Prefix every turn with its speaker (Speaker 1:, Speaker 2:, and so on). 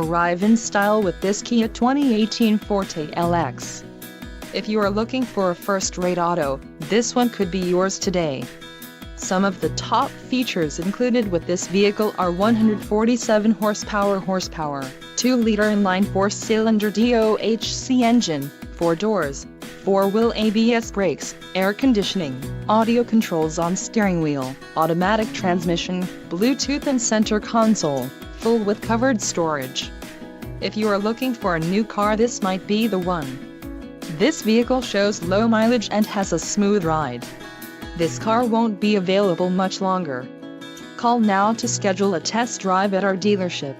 Speaker 1: Arrive in style with this Kia 2018 Forte LX. If you are looking for a first-rate auto, this one could be yours today. Some of the top features included with this vehicle are 147 horsepower, 2-liter inline 4-cylinder DOHC engine, 4 doors, 4-wheel ABS brakes, air conditioning, audio controls on steering wheel, automatic transmission, Bluetooth and center console, full with covered storage. If you are looking for a new car, this might be the one. This vehicle shows low mileage and has a smooth ride. This car won't be available much longer. Call now to schedule a test drive at our dealership.